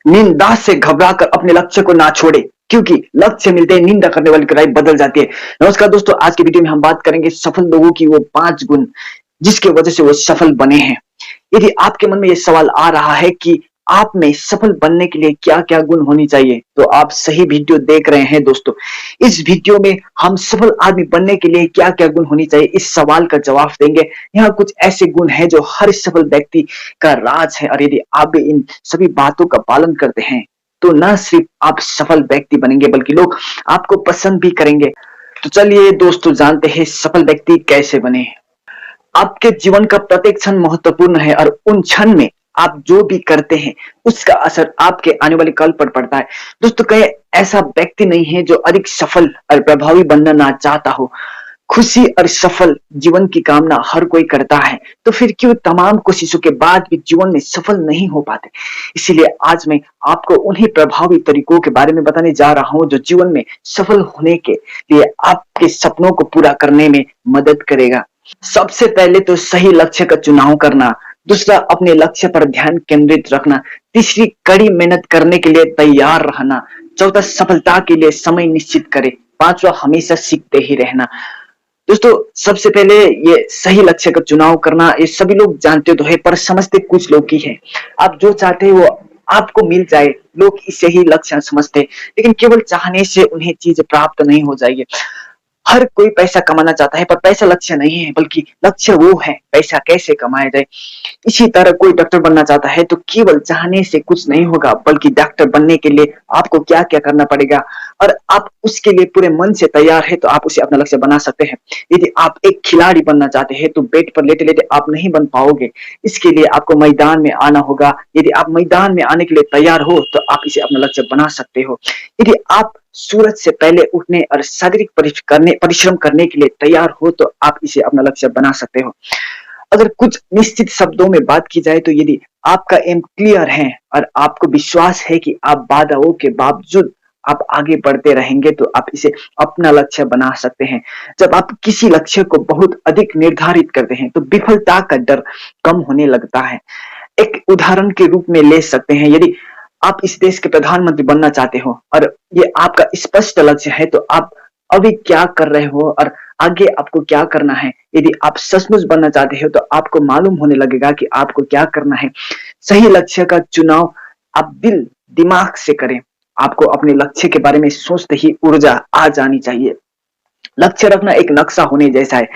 निंदा से घबराकर अपने लक्ष्य को ना छोड़े, क्योंकि लक्ष्य मिलते ही निंदा करने वाले की राय बदल जाती है। नमस्कार दोस्तों, आज की वीडियो में हम बात करेंगे सफल लोगों की वो 5 गुण जिसकी वजह से वो सफल बने हैं। यदि आपके मन में ये सवाल आ रहा है कि आप में सफल बनने के लिए क्या-क्या गुण होनी चाहिए, तो आप सही वीडियो देख रहे हैं दोस्तों। इस वीडियो में हम सफल आदमी बनने के लिए क्या-क्या गुण होनी चाहिए, इस सवाल का जवाब देंगे। यहाँ कुछ ऐसे गुण हैं जो हर सफल व्यक्ति का राज है, और यदि आप भी इन सभी बातों का पालन करते हैं, तो न सिर्फ आप सफल व्यक्ति बनेंगे बल्कि लोग आपको पसंद भी करेंगे। तो चलिए दोस्तों, जानते हैं सफल व्यक्ति कैसे बने। आपके जीवन का प्रत्येक क्षण महत्वपूर्ण है, और उन क्षण में आप जो भी करते हैं उसका असर आपके आने वाले कल पर पड़ता है। दोस्तों, कहीं ऐसा व्यक्ति नहीं है जो अधिक सफल और प्रभावी बनना ना चाहता हो। खुशी और सफल जीवन की कामना हर कोई करता है, तो फिर क्यों तमाम कोशिशों के बाद भी जीवन में सफल नहीं हो पाते। इसीलिए आज मैं आपको उन्हीं प्रभावी तरीकों के बारे में बताने जा रहा हूं जो जीवन में सफल होने के लिए आपके सपनों को पूरा करने में मदद करेगा। सबसे पहले तो सही लक्ष्य का चुनाव करना, दूसरा अपने लक्ष्य पर ध्यान केंद्रित रखना, तीसरी कड़ी मेहनत करने के लिए तैयार रहना, चौथा सफलता के लिए समय निश्चित करें, पांचवा हमेशा सीखते ही रहना। दोस्तों, सबसे पहले ये सही लक्ष्य का चुनाव करना, ये सभी लोग जानते तो है, पर समझते कुछ लोग ही है। आप जो चाहते हैं वो आपको मिल जाए, लोग इसे ही लक्ष्य समझते हैं, लेकिन केवल चाहने से उन्हें चीज प्राप्त नहीं हो जाएगी। हर कोई पैसा कमाना चाहता है, पर पैसा लक्ष्य नहीं है, बल्कि लक्ष्य वो है पैसा कैसे कमाया जाए। इसी तरह कोई डॉक्टर बनना चाहता है तो केवल चाहने से कुछ नहीं होगा, बल्कि डॉक्टर बनने के लिए आपको क्या क्या करना पड़ेगा, और आप उसके लिए पूरे मन से तैयार है तो आप उसे अपना लक्ष्य बना सकते हैं। यदि आप एक खिलाड़ी बनना चाहते हैं तो बेड पर लेटे लेटे आप नहीं बन पाओगे, इसके लिए आपको मैदान में आना होगा। यदि आप मैदान में आने के लिए तैयार हो तो आप इसे अपना लक्ष्य बना सकते हो। यदि आप सूरज से पहले उठने और शारीरिक परिश्रम करने के लिए तैयार हो तो आप इसे अपना लक्ष्य बना सकते हो। अगर कुछ निश्चित शब्दों में बात की जाए तो यदि आपका एम क्लियर है और आपको विश्वास है कि आप बाधाओं के बावजूद आप आगे बढ़ते रहेंगे, तो आप इसे अपना लक्ष्य बना सकते हैं। जब आप किसी लक्ष्य को बहुत अधिक निर्धारित करते हैं तो विफलता का डर कम होने लगता है। एक उदाहरण के रूप में ले सकते हैं, यदि आप इस देश के प्रधानमंत्री बनना चाहते हो और ये आपका स्पष्ट लक्ष्य है, तो आप अभी क्या कर रहे हो और आगे आपको क्या करना है। यदि आप सचमुच बनना चाहते हो तो आपको मालूम होने लगेगा कि आपको क्या करना है। सही लक्ष्य का चुनाव आप दिल दिमाग से करें। आपको अपने लक्ष्य के बारे में सोचते ही ऊर्जा आ जानी चाहिए। लक्ष्य रखना एक नक्शा होने जैसा है।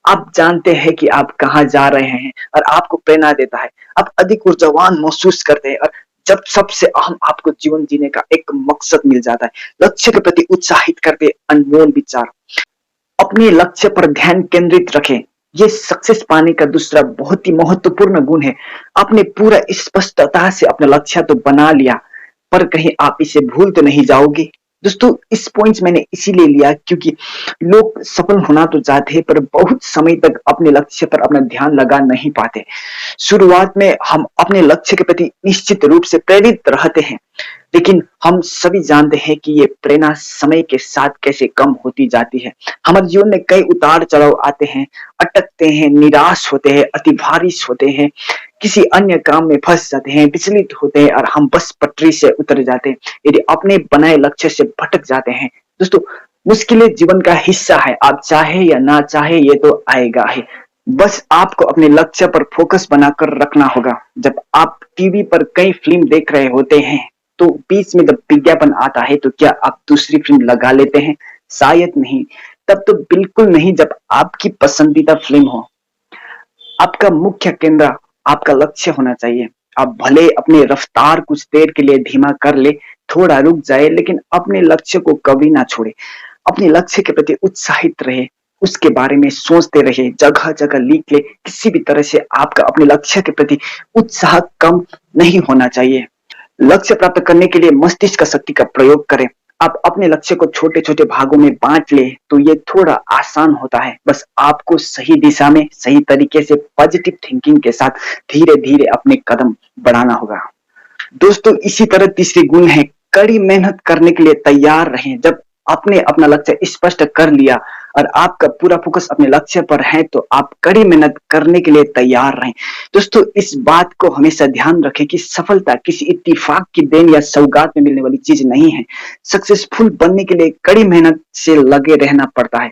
आप जानते हैं कि आप कहाँ जा रहे हैं और आपको प्रेरणा देता है। आप अधिक ऊर्जावान महसूस करते हैं, और जब सबसे अहम आपको जीवन जीने का एक मकसद मिल जाता है। लक्ष्य के प्रति उत्साहित करते अनमोल विचार। अपने लक्ष्य पर ध्यान केंद्रित रखें। ये सक्सेस पाने का दूसरा बहुत ही महत्वपूर्ण गुण है। आपने पूरा स्पष्टता से अपना लक्ष्य तो बना लिया, पर कहीं आप इसे भूल तो नहीं जाओगे। दोस्तों, इस पॉइंट्स मैंने इसीलिए लिया क्योंकि लोग सफल होना तो चाहते हैं, पर बहुत समय तक अपने लक्ष्य पर अपना ध्यान लगा नहीं पाते। शुरुआत में हम अपने लक्ष्य के प्रति निश्चित रूप से प्रेरित रहते हैं, लेकिन हम सभी जानते हैं कि ये प्रेरणा समय के साथ कैसे कम होती जाती है। हमारे जीवन में कई उतार चढ़ाव आते हैं, अटकते हैं, निराश होते हैं, अतिभारिश होते हैं, किसी अन्य काम में फंस जाते हैं, विचलित होते हैं, और हम बस पटरी से उतर जाते हैं। यदि अपने बनाए लक्ष्य से भटक जाते हैं, दोस्तों, मुश्किलें जीवन का हिस्सा है। आप चाहे या ना चाहे ये तो आएगा ही। बस आपको अपने लक्ष्य पर फोकस बनाकर रखना होगा। जब आप टीवी पर कई फिल्म देख रहे होते हैं तो बीच में जब विज्ञापन आता है तो क्या आप दूसरी फिल्म लगा लेते हैं? शायद नहीं। तब तो बिल्कुल नहीं जब आपकी पसंदीदा फिल्म हो। आपका मुख्य केंद्र आपका लक्ष्य होना चाहिए। आप भले अपनी रफ्तार कुछ देर के लिए धीमा कर ले, थोड़ा रुक जाए, लेकिन अपने लक्ष्य को कभी ना छोड़े। अपने लक्ष्य के प्रति उत्साहित रहे, उसके बारे में सोचते रहे, जगह जगह लिख ले। किसी भी तरह से आपका अपने लक्ष्य के प्रति उत्साह कम नहीं होना चाहिए। लक्ष्य प्राप्त करने के लिए मस्तिष्क का शक्ति का प्रयोग करें। आप अपने लक्ष्य को छोटे छोटे भागों में बांट ले तो ये थोड़ा आसान होता है। बस आपको सही दिशा में सही तरीके से पॉजिटिव थिंकिंग के साथ धीरे धीरे अपने कदम बढ़ाना होगा। दोस्तों, इसी तरह तीसरी गुण है कड़ी मेहनत करने के लिए तैयार रहें। जब आपने अपना लक्ष्य स्पष्ट कर लिया और आपका पूरा फोकस अपने लक्ष्य पर है, तो आप कड़ी मेहनत करने के लिए तैयार रहें। दोस्तों, इस बात को हमेशा ध्यान रखें कि सफलता किसी इत्तेफाक की देन या सौगात में मिलने वाली चीज नहीं है। सक्सेसफुल बनने के लिए कड़ी मेहनत से लगे रहना पड़ता है।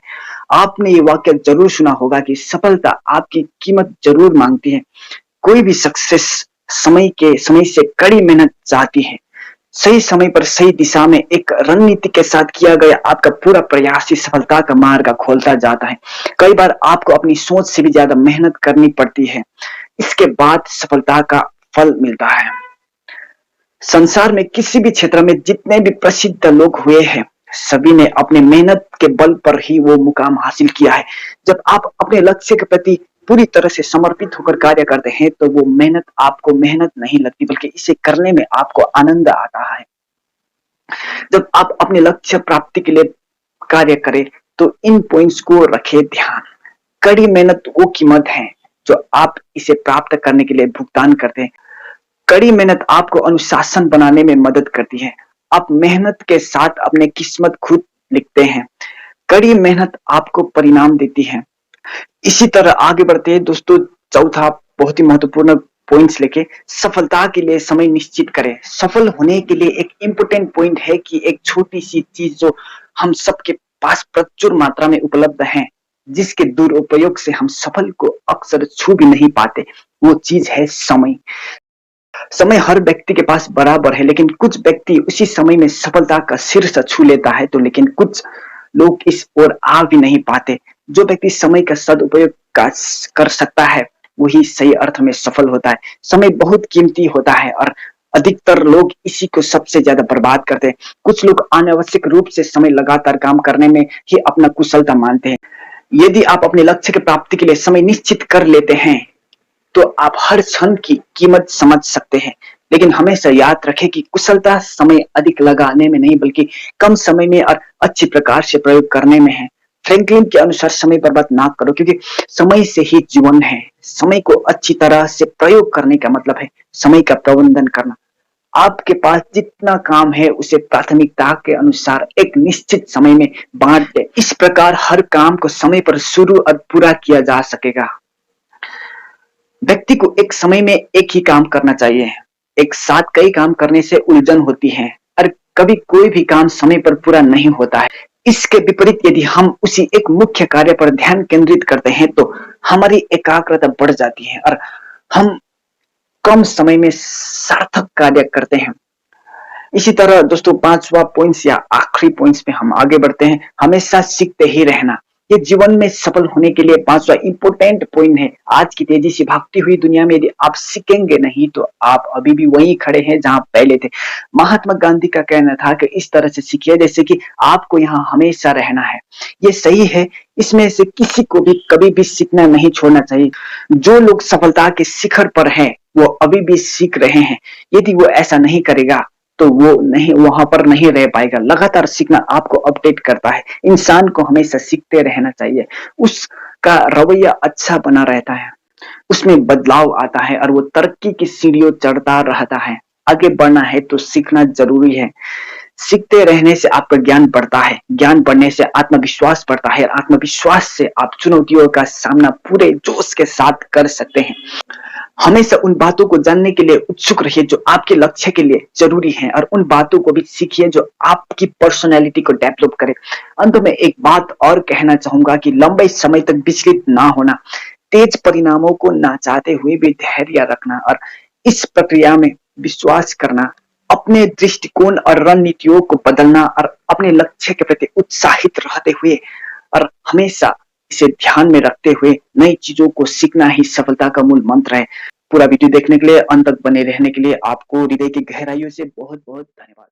आपने ये वाक्य जरूर सुना होगा कि सफलता आपकी कीमत जरूर मांगती है। कोई भी सक्सेस समय से कड़ी मेहनत चाहती है। सही समय पर सही दिशा में एक रणनीति के साथ किया गया आपका पूरा प्रयास ही सफलता का मार्ग खोलता जाता है। कई बार आपको अपनी सोच से भी ज्यादा मेहनत करनी पड़ती है, इसके बाद सफलता का फल मिलता है। संसार में किसी भी क्षेत्र में जितने भी प्रसिद्ध लोग हुए हैं, सभी ने अपने मेहनत के बल पर ही वो मुकाम हासिल किया है। जब आप अपने लक्ष्य के प्रति पूरी तरह से समर्पित होकर कार्य करते हैं, तो वो मेहनत आपको मेहनत नहीं लगती, बल्कि इसे करने में आपको आनंद आता है। जब आप अपने लक्ष्य प्राप्ति के लिए कार्य करें, तो इन पॉइंट्स को रखें ध्यान। कड़ी मेहनत वो कीमत है जो आप इसे प्राप्त करने के लिए भुगतान करते हैं। कड़ी मेहनत आपको अनुशासन बनाने में मदद करती है। आप मेहनत के साथ अपने किस्मत खुद लिखते हैं। कड़ी मेहनत आपको परिणाम देती है। इसी तरह आगे बढ़ते हैं दोस्तों, चौथा बहुत ही महत्वपूर्ण पॉइंट्स लेके, सफलता के लिए समय निश्चित करें। सफल होने के लिए एक इम्पोर्टेंट पॉइंट है कि एक छोटी सी चीज जो हम सबके पास प्रचुर मात्रा में उपलब्ध है, जिसके दुरुपयोग से हम सफल को अक्सर छू भी नहीं पाते, वो चीज है समय। समय हर व्यक्ति के पास बराबर है, लेकिन कुछ व्यक्ति उसी समय में सफलता का शीर्ष छू लेता है, तो लेकिन कुछ लोग इस ओर आ भी नहीं पाते। जो व्यक्ति समय का सदुपयोग कर सकता है, वही सही अर्थ में सफल होता है। समय बहुत कीमती होता है और अधिकतर लोग इसी को सबसे ज्यादा बर्बाद करते हैं। कुछ लोग अनावश्यक रूप से समय लगातार काम करने में ही अपना कुशलता मानते हैं। यदि आप अपने लक्ष्य की प्राप्ति के लिए समय निश्चित कर लेते हैं, तो आप हर क्षण की कीमत समझ सकते हैं। लेकिन हमेशा याद रखें कि कुशलता समय अधिक लगाने में नहीं, बल्कि कम समय में और अच्छी प्रकार से प्रयोग करने में है। फ्रैंकलिन के अनुसार समय बर्बाद ना करो, क्योंकि समय से ही जीवन है। समय को अच्छी तरह से प्रयोग करने का मतलब है समय का प्रबंधन करना। आपके पास जितना काम है, उसे प्राथमिकता के अनुसार एक निश्चित समय में बांट दें। इस प्रकार हर काम को समय पर शुरू और पूरा किया जा सकेगा। व्यक्ति को एक समय में एक ही काम करना चाहिए। एक साथ कई काम करने से उलझन होती है और कभी कोई भी काम समय पर पूरा नहीं होता है। इसके विपरीत यदि हम उसी एक मुख्य कार्य पर ध्यान केंद्रित करते हैं, तो हमारी एकाग्रता बढ़ जाती है और हम कम समय में सार्थक कार्य करते हैं। इसी तरह दोस्तों, पांचवा पॉइंट्स या आखिरी पॉइंट्स पे हम आगे बढ़ते हैं, हमेशा सीखते ही रहना। ये जीवन में सफल होने के लिए पांचवा इंपोर्टेंट पॉइंट है। आज की तेजी से भागती हुई दुनिया में यदि आप सीखेंगे नहीं, तो आप अभी भी वहीं खड़े हैं जहां पहले थे। महात्मा गांधी का कहना था कि इस तरह से सीखिए जैसे कि आपको यहाँ हमेशा रहना है। ये सही है। इसमें से किसी को भी कभी भी सीखना नहीं छोड़ना चाहिए। जो लोग सफलता के शिखर पर हैं, वो अभी भी सीख रहे हैं। यदि वो ऐसा नहीं करेगा, तो वो नहीं, वहां पर नहीं रह पाएगा। लगातार सीखना आपको अपडेट करता है। इंसान को हमेशा सीखते रहना चाहिए। उसका रवैया अच्छा बना रहता है, उसमें बदलाव आता है और वो तरक्की की सीढ़ियों चढ़ता रहता है। आगे बढ़ना है तो सीखना जरूरी है। सीखते रहने से आपका ज्ञान बढ़ता है, ज्ञान बढ़ने से आत्मविश्वास बढ़ता है और आत्मविश्वास से आप चुनौतियों का सामना पूरे जोश के साथ कर सकते हैं। हमेशा उन बातों को जानने के लिए उत्सुक रहिए जो आपके लक्ष्य के लिए जरूरी हैं, और उन बातों को भी सीखिए जो आपकी पर्सनैलिटी को डेवलप करे। अंत में एक बात और कहना चाहूंगा कि लंबे समय तक विचलित ना होना, तेज परिणामों को ना चाहते हुए भी धैर्य रखना और इस प्रक्रिया में विश्वास करना, अपने दृष्टिकोण और रणनीतियों को बदलना और अपने लक्ष्य के प्रति उत्साहित रहते हुए और हमेशा इसे ध्यान में रखते हुए नई चीजों को सीखना ही सफलता का मूल मंत्र है। पूरा वीडियो देखने के लिए, अंत तक बने रहने के लिए आपको हृदय की गहराइयों से बहुत बहुत धन्यवाद।